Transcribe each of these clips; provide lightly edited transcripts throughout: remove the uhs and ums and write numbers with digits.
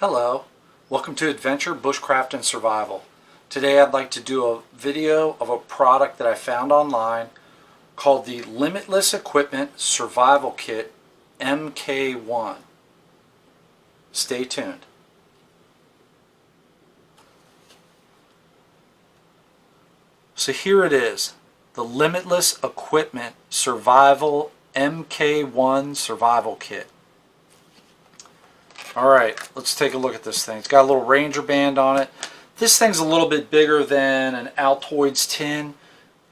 Hello, welcome to Adventure, Bushcraft, and Survival. Today I'd like to do a video of a product that I found online called the Limitless Equipment Survival Kit Mk.1. Stay tuned. So here it is, the Limitless Equipment Survival Mk.1 Survival Kit. Alright, let's take a look at this thing. It's got a little Ranger band on it. This thing's a little bit bigger than an Altoids tin.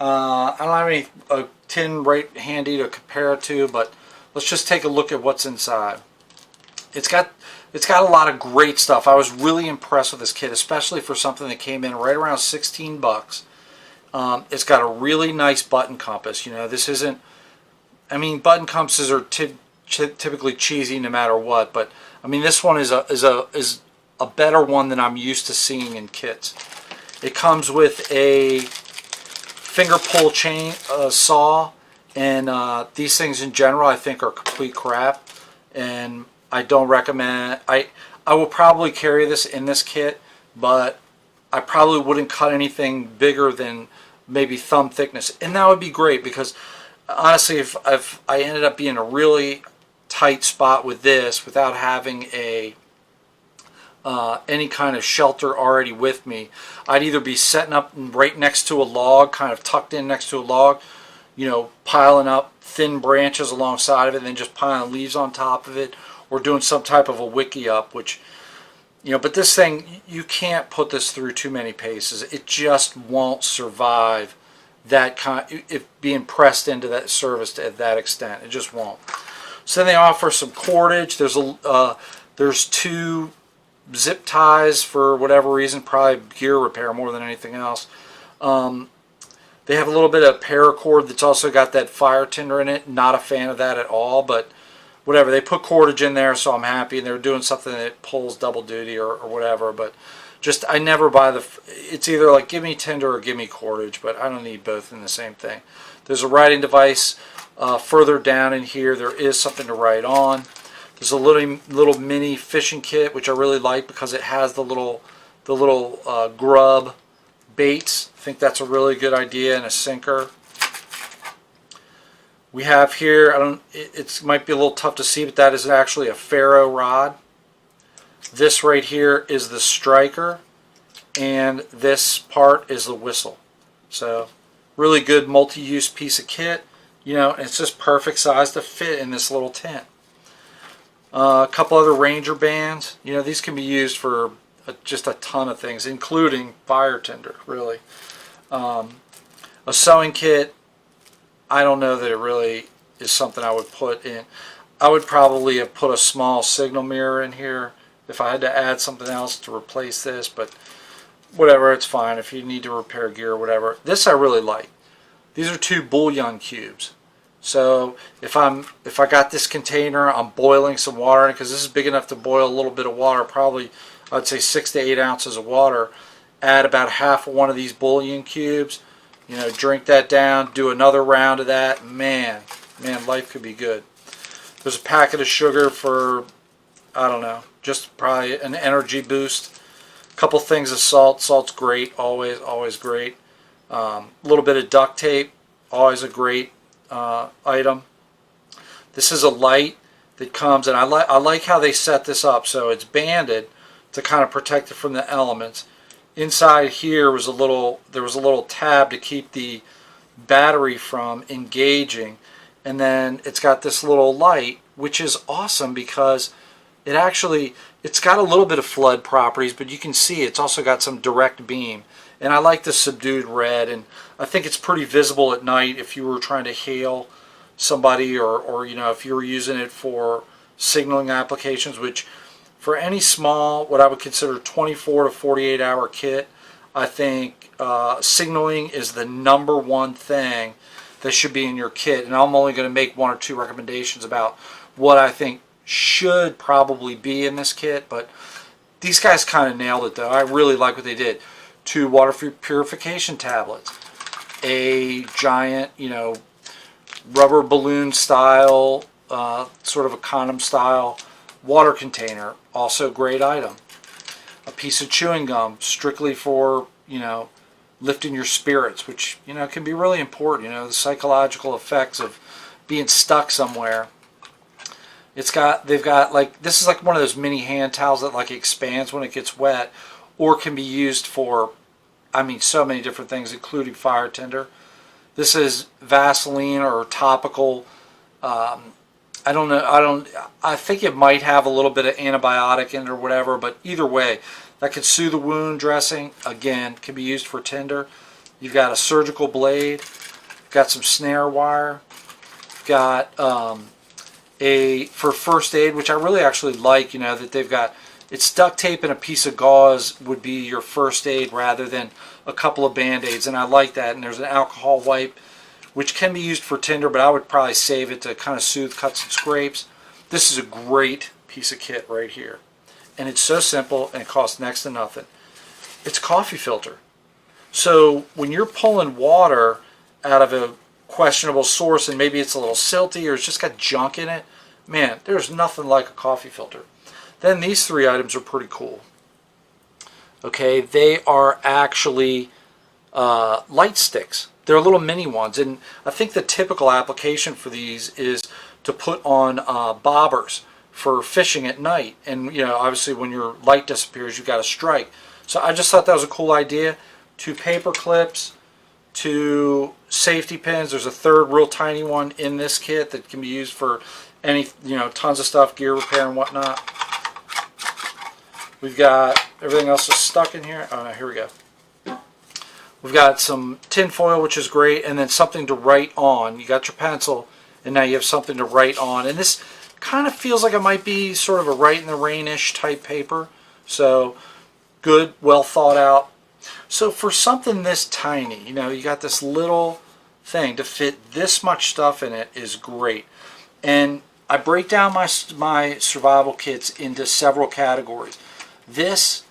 I don't have any tin right handy to compare it to, but let's just take a look at what's inside. It's got a lot of great stuff. I was really impressed with this kit, especially for something that came in right around 16 bucks. It's got a really nice button compass. You know, this isn't, I mean, button compasses are typically cheesy no matter what, but I mean, this one is a better one than I'm used to seeing in kits. It comes with a finger pull chain saw, and these things in general I think are complete crap, and I don't recommend. I will probably carry this in this kit, but I probably wouldn't cut anything bigger than maybe thumb thickness, and that would be great because honestly, if I ended up being a really tight spot with this without having a any kind of shelter already with me, I'd either be setting up right next to a log, kind of tucked in next to a log, you know, piling up thin branches alongside of it and then just piling leaves on top of it, or doing some type of a wiki up, which, you know, but this thing, you can't put this through too many paces. It just won't survive that kind, if being pressed into that service to that extent. It just won't. So then they offer some cordage. There's two zip ties for whatever reason, probably gear repair more than anything else. They have a little bit of paracord that's also got that fire tinder in it. Not a fan of that at all, but whatever. They put cordage in there, so I'm happy. And they're doing something that pulls double duty or whatever. But just, I never buy the, it's either like give me tinder or give me cordage, but I don't need both in the same thing. There's a writing device. Further down in here, there is something to write on. There's a little mini fishing kit, which I really like because it has the little grub baits. I think that's a really good idea, and a sinker. We have here, it might be a little tough to see, but that is actually a ferro rod. This right here is the striker, and this part is the whistle. So really good multi-use piece of kit. You know, it's just perfect size to fit in this little tent. A couple other Ranger bands. You know, these can be used for just a ton of things, including fire tinder, really. A sewing kit. I don't know that it really is something I would put in. I would probably have put a small signal mirror in here if I had to add something else to replace this, but whatever, it's fine if you need to repair gear or whatever. This I really like. These are 2 bouillon cubes. So if I got this container, I'm boiling some water in it, because this is big enough to boil a little bit of water, probably I'd say 6 to 8 ounces of water. Add about half of one of these bouillon cubes, you know, drink that down, do another round of that. Man, life could be good. There's a packet of sugar for, I don't know, just probably an energy boost. A couple things of salt. Salt's great, always great. A little bit of duct tape, always a great item. This is a light that comes, and I like how they set this up, so it's banded to kind of protect it from the elements. Inside here there was a little tab to keep the battery from engaging, and then it's got this little light, which is awesome because it's got a little bit of flood properties, but you can see it's also got some direct beam. And I like the subdued red, and I think it's pretty visible at night if you were trying to hail somebody, or you know, if you were using it for signaling applications, which for any small, what I would consider 24 to 48 hour kit, I think signaling is the #1 thing that should be in your kit. And I'm only going to make 1 or 2 recommendations about what I think should probably be in this kit, but these guys kind of nailed it though. I really like what they did. 2 water purification tablets, a giant, you know, rubber balloon style, sort of a condom style Water container, also great item. A piece of chewing gum, strictly for, you know, lifting your spirits, which, you know, can be really important. You know, the psychological effects of being stuck somewhere. They've got like, this is like one of those mini hand towels that like expands when it gets wet, or can be used for, I mean, so many different things, including fire tinder. This is Vaseline or topical. I don't know. I think it might have a little bit of antibiotic in it or whatever, but either way, that could soothe the wound dressing. Again, can be used for tinder. You've got a surgical blade, got some snare wire, got for first aid, which I really actually like, you know, that they've got, it's duct tape and a piece of gauze would be your first aid rather than a couple of band-aids, and I like that. And there's an alcohol wipe, which can be used for tinder, but I would probably save it to kind of soothe cuts and scrapes. This is a great piece of kit right here. And it's so simple, and it costs next to nothing. It's a coffee filter. So when you're pulling water out of a questionable source, and maybe it's a little silty or it's just got junk in it, man, there's nothing like a coffee filter. Then these three items are pretty cool. Okay, they are actually light sticks. They're little mini ones, and I think the typical application for these is to put on bobbers for fishing at night. And, you know, obviously when your light disappears, you've got to strike. So I just thought that was a cool idea. 2 paper clips, 2 safety pins. There's a third real tiny one in this kit that can be used for any, you know, tons of stuff, gear repair and whatnot. We've got everything else is stuck in here. Oh no, here we go. We've got some tin foil, which is great, and then something to write on. You got your pencil, and now you have something to write on. And this kind of feels like it might be sort of a Write in the Rain-ish type paper. So good, well thought out. So for something this tiny, you know, you got this little thing to fit this much stuff in it is great. And I break down my survival kits into several categories. This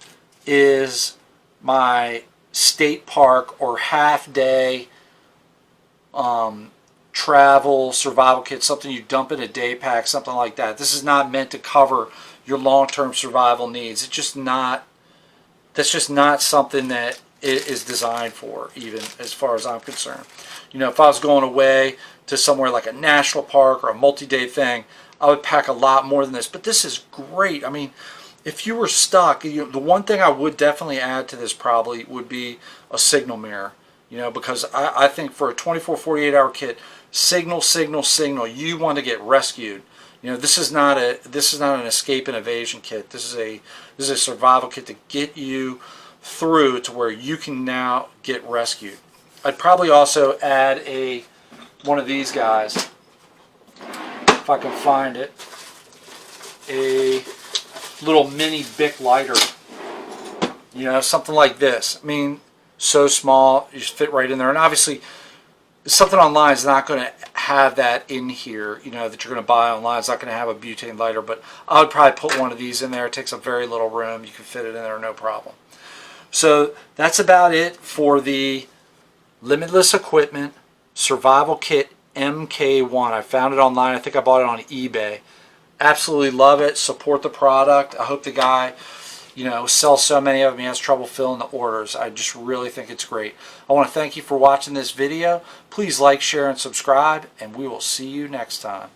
is my state park or half-day travel survival kit, something you dump in a day pack, something like that. This is not meant to cover your long-term survival needs. It's just not, that's just not something that it is designed for, even as far as I'm concerned. You know, if I was going away to somewhere like a national park or a multi-day thing, I would pack a lot more than this. But this is great. I mean, if you were stuck, the one thing I would definitely add to this probably would be a signal mirror. You know, because I think for a 24, 48-hour kit, signal, you want to get rescued. You know, this is not an escape and evasion kit. This is a survival kit to get you through to where you can now get rescued. I'd probably also add one of these guys, if I can find it, a little mini Bic lighter. You know, something like this. I mean, so small, you just fit right in there. And obviously, something online is not going to have that in here, you know, that you're going to buy online. It's not going to have a butane lighter, but I would probably put one of these in there. It takes up very little room. You can fit it in there, no problem. So that's about it for the Limitless Equipment Survival Kit Mk.1. I found it online. I think I bought it on eBay. Absolutely love it. Support the product. I hope the guy, you know, sells so many of them, he has trouble filling the orders. I just really think it's great. I want to thank you for watching this video. Please like, share, and subscribe, and we will see you next time.